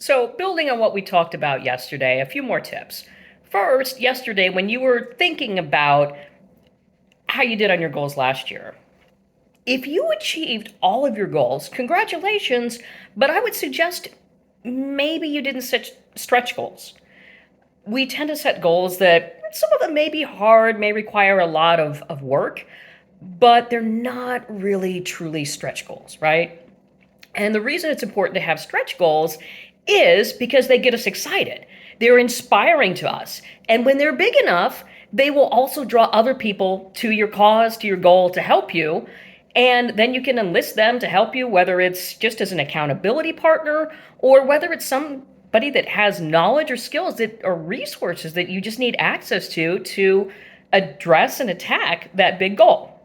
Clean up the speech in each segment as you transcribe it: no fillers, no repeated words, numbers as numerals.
So, building on what we talked about yesterday, a few more tips. First, yesterday, when you were thinking about how you did on your goals last year, if you achieved all of your goals, congratulations, but I would suggest maybe you didn't set stretch goals. We tend to set goals that some of them may be hard, may require a lot of work, but they're not really truly stretch goals, right? And the reason it's important to have stretch goals is because they get us excited. They're inspiring to us. And when they're big enough, they will also draw other people to your cause, to your goal to help you. And then you can enlist them to help you, whether it's just as an accountability partner or whether it's somebody that has knowledge or skills that or resources that you just need access to address and attack that big goal.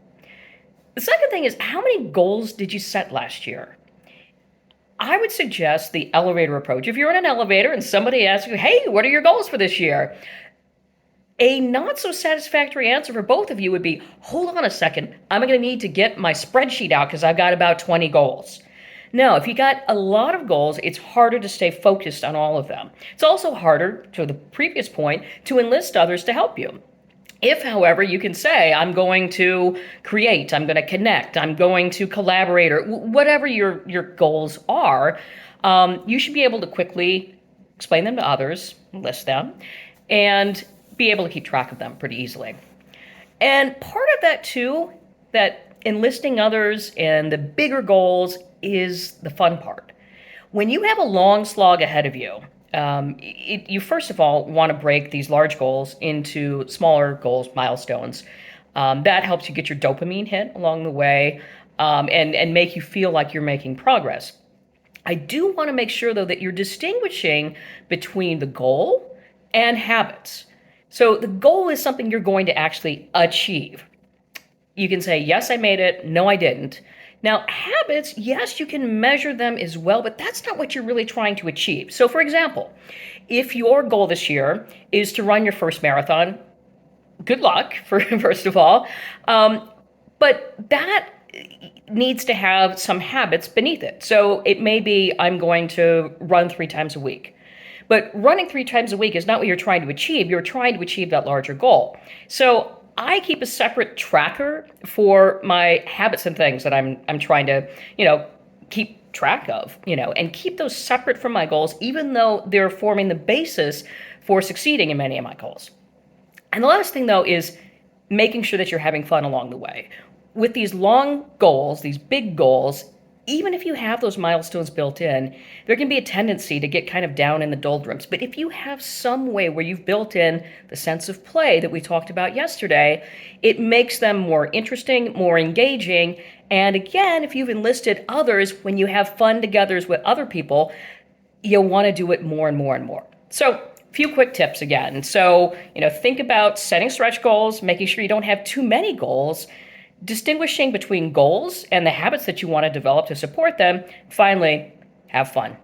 The second thing is, how many goals did you set last year? I would suggest the elevator approach. If you're in an elevator and somebody asks you, hey, what are your goals for this year? A not so satisfactory answer for both of you would be, hold on a second, I'm going to need to get my spreadsheet out because I've got about 20 goals. No, if you got a lot of goals, it's harder to stay focused on all of them. It's also harder, to the previous point, to enlist others to help you. If, however, you can say, I'm going to create, I'm going to connect, I'm going to collaborate, or whatever your goals are, you should be able to quickly explain them to others, list them, and be able to keep track of them pretty easily. And part of that, too, that enlisting others and the bigger goals is the fun part. When you have a long slog ahead of you, you first of all want to break these large goals into smaller goals, milestones. That helps you get your dopamine hit along the way, and make you feel like you're making progress. I do want to make sure, though, that you're distinguishing between the goal and habits. So the goal is something you're going to actually achieve. You can say, yes, I made it. No, I didn't. Now, habits, yes, you can measure them as well, but that's not what you're really trying to achieve. So, for example, if your goal this year is to run your first marathon, good luck, first of all. But that needs to have some habits beneath it. So it may be, I'm going to run 3 times a week. But running 3 times a week is not what you're trying to achieve. You're trying to achieve that larger goal. So I keep a separate tracker for my habits and things that I'm trying to, keep track of, and keep those separate from my goals, even though they're forming the basis for succeeding in many of my goals. And the last thing, though, is making sure that you're having fun along the way. With these long goals, these big goals, even if you have those milestones built in, there can be a tendency to get kind of down in the doldrums. But if you have some way where you've built in the sense of play that we talked about yesterday, it makes them more interesting, more engaging. And again, if you've enlisted others, when you have fun together with other people, you'll want to do it more and more and more. So, a few quick tips again. So, think about setting stretch goals, making sure you don't have too many goals, distinguishing between goals and the habits that you want to develop to support them. Finally, have fun.